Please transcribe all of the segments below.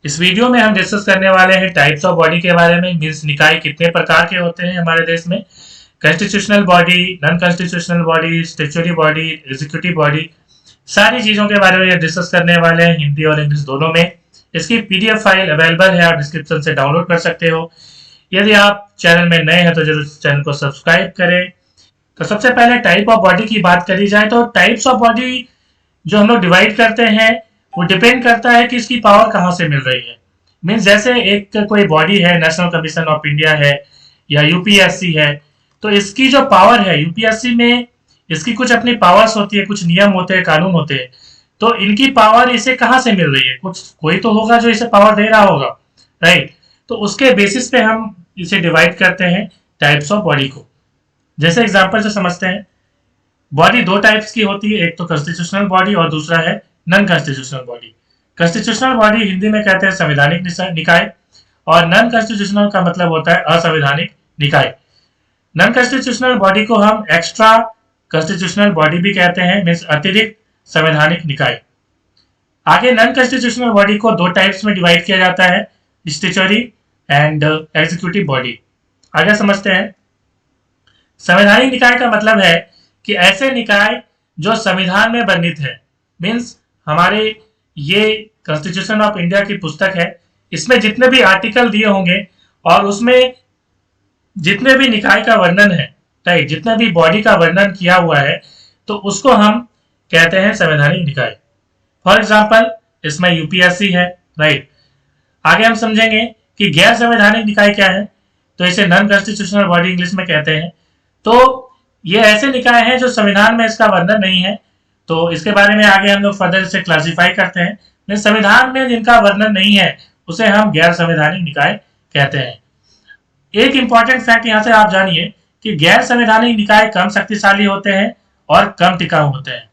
इस वीडियो में हम डिस्कस करने वाले हैं टाइप्स ऑफ बॉडी के बारे में, मीन्स निकाय कितने प्रकार के होते हैं हमारे देश में, constitutional body, non constitutional body, statutory body, executive body, सारी चीजों के बारे में डिस्कस करने वाले हैं हिंदी और इंग्लिश दोनों में। इसकी पीडीएफ फाइल अवेलेबल है, आप डिस्क्रिप्शन से डाउनलोड कर सकते हो। यदि आप चैनल में नए हैं तो जरूर चैनल को सब्सक्राइब करें। तो सबसे पहले टाइप ऑफ बॉडी की बात करी जाए तो टाइप्स ऑफ बॉडी जो हम लोग डिवाइड करते हैं वो डिपेंड करता है कि इसकी पावर कहाँ से मिल रही है। मीन्स जैसे एक कोई बॉडी है, नेशनल कमीशन ऑफ इंडिया है या यूपीएससी है, तो इसकी जो पावर है यूपीएससी में, इसकी कुछ अपनी पावर्स होती है, कुछ नियम होते हैं, कानून होते हैं। तो इनकी पावर इसे कहाँ से मिल रही है, कुछ कोई तो होगा जो इसे पावर दे रहा होगा, राइट। तो उसके बेसिस पे हम इसे डिवाइड करते हैं टाइप्स ऑफ बॉडी को। जैसे एग्जांपल से समझते हैं, बॉडी दो टाइप्स की होती है, एक तो कॉन्स्टिट्यूशनल बॉडी और दूसरा है non constitutional body. Constitutional body Hindi में कहते हैं संवैधानिक निकाय, और नॉन कॉन्स्टिट्यूशनल का मतलब होता है असंवैधानिक निकाय। नॉन कॉन्स्टिट्यूशनल बॉडी को हम एक्स्ट्रा कॉन्स्टिट्यूशनल बॉडी भी कहते हैं, मीन्स अतिरिक्त संवैधानिक निकाय। आगे नॉन कॉन्स्टिट्यूशनल बॉडी को दो टाइप्स में डिवाइड किया जाता है, स्टैट्यूटरी एंड एग्जीक्यूटिव बॉडी। आगे समझते हैं। संवैधानिक निकाय का मतलब है कि ऐसे निकाय जो संविधान में वर्णित है, मीन्स हमारे ये कॉन्स्टिट्यूशन ऑफ इंडिया की पुस्तक है, इसमें जितने भी आर्टिकल दिए होंगे और उसमें जितने भी निकाय का वर्णन है, राइट, जितने भी बॉडी का वर्णन किया हुआ है, तो उसको हम कहते हैं संवैधानिक निकाय। फॉर एग्जाम्पल इसमें यूपीएससी है, राइट। आगे हम समझेंगे कि गैर संवैधानिक निकाय क्या है, तो इसे नॉन कॉन्स्टिट्यूशनल बॉडी इंग्लिश में कहते हैं। तो ये ऐसे निकाय हैं जो संविधान में इसका वर्णन नहीं है, तो इसके बारे में आगे हम लोग फर्दर से क्लासिफाई करते हैं। लेकिन संविधान में जिनका वर्णन नहीं है उसे हम गैर संवैधानिक निकाय कहते हैं। एक इंपॉर्टेंट फैक्ट यहाँ से आप जानिए कि गैर संवैधानिक निकाय कम शक्तिशाली होते हैं और कम टिकाऊ होते हैं,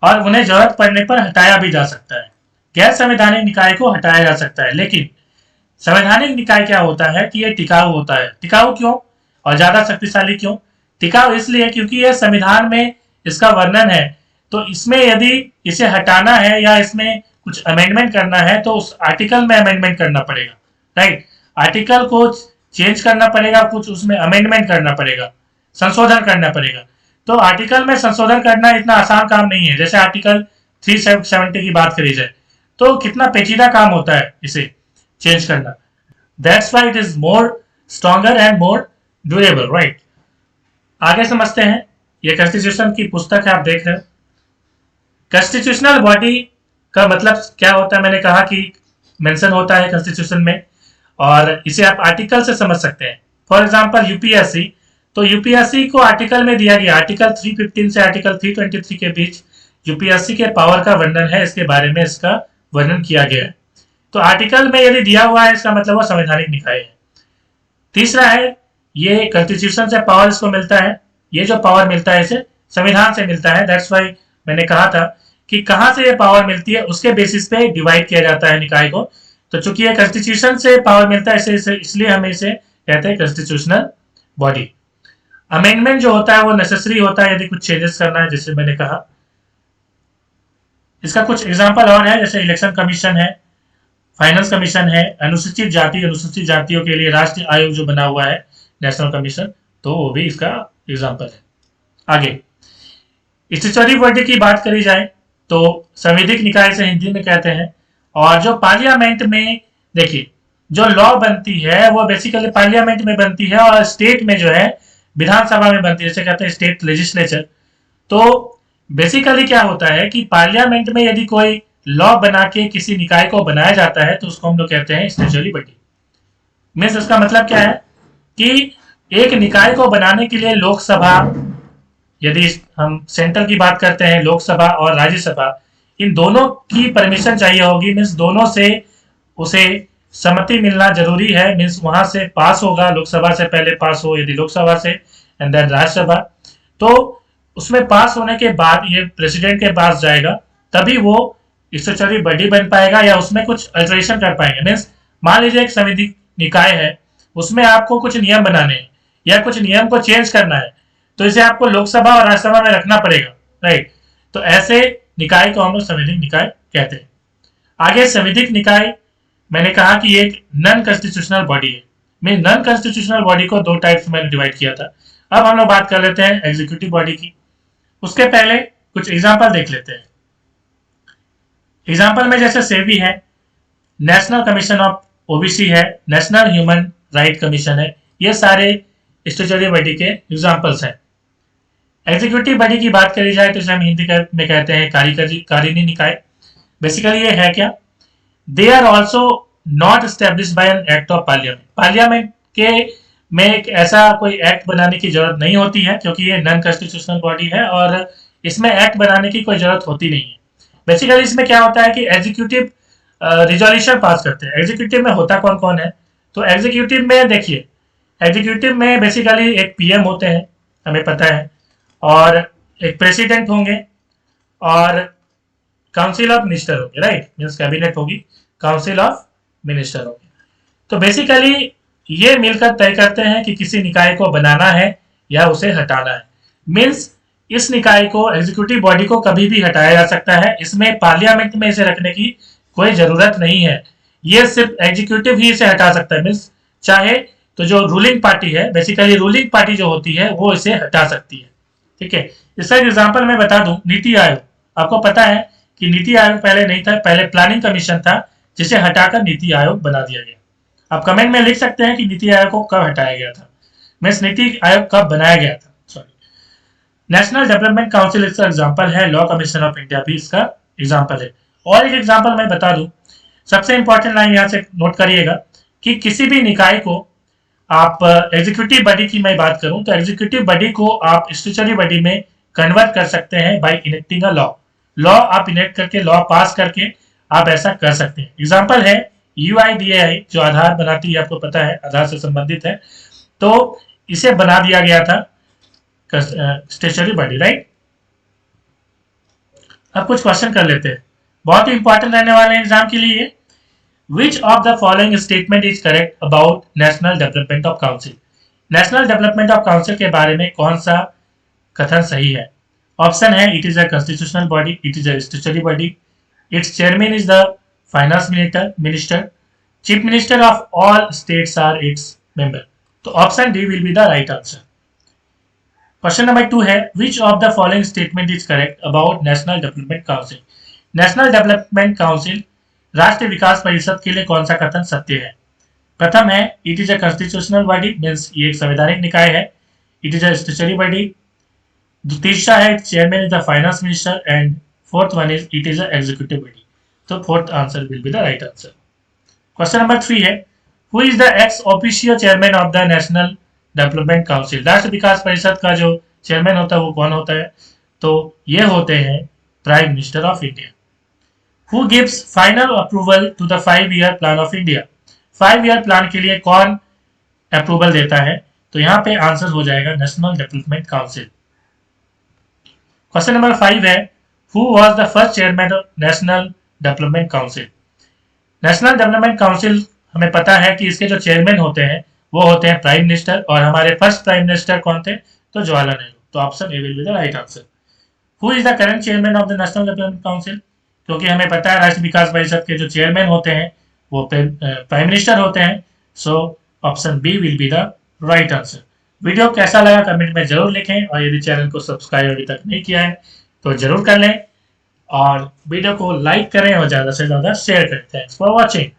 और उन्हें जरूरत पड़ने पर हटाया भी जा सकता है। गैर संवैधानिक निकाय को हटाया जा सकता है, लेकिन संवैधानिक निकाय क्या होता है कि ये टिकाऊ होता है। टिकाऊ क्यों और ज्यादा शक्तिशाली क्यों? टिकाऊ इसलिए क्योंकि ये संविधान में इसका वर्णन है, तो इसमें यदि इसे हटाना है या इसमें कुछ अमेंडमेंट करना है तो उस आर्टिकल में अमेंडमेंट करना पड़ेगा, राइट। आर्टिकल को चेंज करना पड़ेगा, कुछ उसमें अमेंडमेंट करना पड़ेगा, संशोधन करना पड़ेगा। तो आर्टिकल में संशोधन करना इतना आसान काम नहीं है। जैसे आर्टिकल 370 की बात करी जाए तो कितना पेचीदा काम होता है इसे चेंज करना। That's why it is more stronger and more durable, right. आगे समझते हैं। ये कॉन्स्टिट्यूशन की पुस्तक है, आप देख रहे हो। कॉन्स्टिट्यूशनल बॉडी का मतलब क्या होता है, मैंने कहा कि मेंशन होता है कॉन्स्टिट्यूशन में, और इसे आप आर्टिकल से समझ सकते हैं। फॉर एग्जांपल यूपीएससी, तो यूपीएससी को आर्टिकल में दिया गया, आर्टिकल 315 से आर्टिकल 323 के बीच यूपीएससी के पावर का वर्णन है, इसके बारे में इसका वर्णन किया गया है। तो आर्टिकल में यदि दिया हुआ है इसका मतलब वो संवैधानिक निकाय है। तीसरा है, ये कॉन्स्टिट्यूशन से पावर इसको मिलता है, ये जो पावर मिलता है इसे संविधान से मिलता है। दैट्स व्हाई मैंने कहा था कि कहां से ये पावर मिलती है उसके बेसिस पे डिवाइड किया जाता है निकाय को। तो चूंकि ये कॉन्स्टिट्यूशन से पावर मिलता है इसलिए हम इसे कहते हैं कॉन्स्टिट्यूशनल बॉडी। अमेंडमेंट जो होता है वो नेसेसरी होता है यदि कुछ चेंजेस करना है, जैसे मैंने कहा। इसका कुछ एग्जांपल और है, जैसे इलेक्शन कमीशन है, फाइनेंस कमीशन है, अनुसूचित जाति अनुसूचित जातियों के लिए राष्ट्रीय आयोग जो बना हुआ है नेशनल कमीशन, तो वो भी इसका एग्जांपल है। आगे स्टैट्यूटरी बॉडी की बात करी जाए तो संवैधानिक निकाय से हिंदी में कहते हैं। और जो पार्लियामेंट में, देखिए, जो लॉ बनती है वो बेसिकली पार्लियामेंट में बनती है और स्टेट में जो है विधानसभा में बनती है, जैसे कहते हैं स्टेट लेजिस्लेचर। तो बेसिकली क्या होता है कि पार्लियामेंट में यदि कोई लॉ बना के किसी निकाय को बनाया जाता है तो उसको हम लोग कहते हैं स्टैट्यूटरी बॉडी। मीन्स उसका मतलब क्या है कि एक निकाय को बनाने के लिए लोकसभा, यदि हम सेंट्रल की बात करते हैं, लोकसभा और राज्यसभा, इन दोनों की परमिशन चाहिए होगी। मीन्स दोनों से उसे सम्मति मिलना जरूरी है। मीन्स वहां से पास होगा, लोकसभा से पहले पास हो, यदि लोकसभा से एंड देन राज्यसभा, तो उसमें पास होने के बाद ये प्रेसिडेंट के पास जाएगा, तभी वो स्टैट्यूटरी बॉडी बन पाएगा या उसमें कुछ अल्टरेशन कर पाएंगे। मीन्स मान लीजिए एक संवैधानिक निकाय है, उसमें आपको कुछ नियम बनाने हैं या कुछ नियम को चेंज करना है, तो इसे आपको लोकसभा और राज्यसभा में रखना पड़ेगा, राइट। तो ऐसे निकाय को हम लोग संवैधानिक निकाय कहते हैं। आगे संवैधानिक निकाय मैंने कहा कि एक नॉन कॉन्स्टिट्यूशनल बॉडी है। मैं नॉन कॉन्स्टिट्यूशनल बॉडी को दो टाइप्स में डिवाइड किया था। अब हम लोग बात कर लेते हैं एग्जीक्यूटिव बॉडी की। उसके पहले कुछ एग्जाम्पल देख लेते हैं। एग्जाम्पल में जैसे सेबी है, नेशनल कमीशन ऑफ ओबीसी है, नेशनल ह्यूमन राइट कमीशन है, ये सारे स्टैट्यूटरी बॉडी के एग्जाम्पल्स हैं। एग्जीक्यूटिव बॉडी की बात करी जाए तो इसे हम हिंदी में कहते हैं कारीनी निकाय। बेसिकली ये है क्या, they are also not establish by an act of parliament. Parliament के में एक ऐसा कोई एक्ट बनाने की जरूरत नहीं होती है, क्योंकि ये नॉन कॉन्स्टिट्यूशनल बॉडी है और इसमें एक्ट बनाने की कोई जरूरत होती नहीं है। बेसिकली इसमें क्या होता है कि एग्जीक्यूटिव रिजोल्यूशन पास करते हैं। एग्जीक्यूटिव में होता कौन कौन है, तो एग्जीक्यूटिव में देखिए, एग्जीक्यूटिव में बेसिकली एक पीएम होते हैं, हमें पता है, और एक प्रेसिडेंट होंगे और काउंसिल ऑफ मिनिस्टर होंगे, राइट, मीन्स कैबिनेट होगी, काउंसिल ऑफ मिनिस्टर होंगे। तो बेसिकली ये मिलकर तय करते हैं कि किसी निकाय को बनाना है या उसे हटाना है। मीन्स इस निकाय को, एग्जीक्यूटिव बॉडी को कभी भी हटाया जा सकता है, इसमें पार्लियामेंट में इसे रखने की कोई जरूरत नहीं है। ये सिर्फ एग्जीक्यूटिव ही इसे हटा सकता है। मीन्स चाहे तो जो रूलिंग पार्टी है, बेसिकली रूलिंग पार्टी जो होती है वो इसे हटा सकती है। ठीक है, इसका एग्जाम्पल मैं बता दूं, नीति आयोग। आपको पता है कि नीति आयोग पहले नहीं था, पहले प्लानिंग कमीशन था, जिसे हटाकर नीति आयोग बना दिया गया। आप कमेंट में लिख सकते हैं कि नीति आयोग को कब हटाया गया था, मीन्स नीति आयोग कब बनाया गया था। सॉरी, नेशनल डेवलपमेंट काउंसिल इसका एग्जाम्पल है, लॉ कमीशन ऑफ इंडिया भी इसका एग्जाम्पल है। और एक एग्जाम्पल मैं बता दूं, सबसे इंपॉर्टेंट लाइन यहाँ से नोट करिएगा कि किसी भी निकाय को आप, एग्जीक्यूटिव बॉडी की मैं बात करूं तो एग्जीक्यूटिव बॉडी को आप स्टैट्यूटरी बॉडी में कन्वर्ट कर सकते हैं by enacting a law. Law आप इनेक्ट करके, लॉ पास करके आप ऐसा कर सकते हैं। एग्जांपल है UIDAI, जो आधार बनाती है, आपको पता है, आधार से संबंधित है, तो इसे बना दिया गया था स्टैट्यूटरी बॉडी, राइट। अब कुछ क्वेश्चन कर लेते हैं, बहुत ही इंपॉर्टेंट रहने वाले हैं एग्जाम के लिए। Which of the following statement is correct about National Development of Council? National Development of Council के बारे में कौन सा कथन सही है? ऑप्शन है, it is a constitutional body, it is a statutory body, its chairman is the finance minister, chief minister of all states are its member. तो option D will be the right answer. Question number 2 है, which of the following statement is correct about National Development Council? National Development Council राष्ट्रीय विकास परिषद के लिए कौन सा कथन सत्य है? प्रथम है, it is a constitutional body, means ये एक संवैधानिक निकाय है। It is a statutory body. तीसरा है, chairman is the finance minister, and fourth one is it is a executive body. तो fourth answer will be the right answer. Question number 3 है, who is the ex officio chairman of the national development council? राष्ट्रीय विकास परिषद का जो chairman होता है वो कौन होता है? तो ये होते हैं prime minister of India. Who gives final approval to the 5-year plan of India? 5-year plan के लिए कौन अप्रूवल देता है? तो यहाँ पे आंसर हो जाएगा national development council. Question number 5 है, Who was the first chairman of national development council? National development council हमें पता है कि इसके जो चेयरमैन होते हैं वो होते हैं प्राइम मिनिस्टर, और हमारे फर्स्ट प्राइम मिनिस्टर कौन थे? तो जवाहरलाल नेहरू। तो option A will be the right answer. Who is the current chairman of the national development council? क्योंकि हमें पता है राष्ट्रीय विकास परिषद के जो चेयरमैन होते हैं वो प्राइम मिनिस्टर होते हैं। So option B will be the right answer. Video कैसा लगा कमेंट में जरूर लिखें, और यदि चैनल को सब्सक्राइब अभी तक नहीं किया है तो जरूर कर लें, और वीडियो को लाइक करें और ज़्यादा से ज़्यादा शेयर करें। Thanks for watching.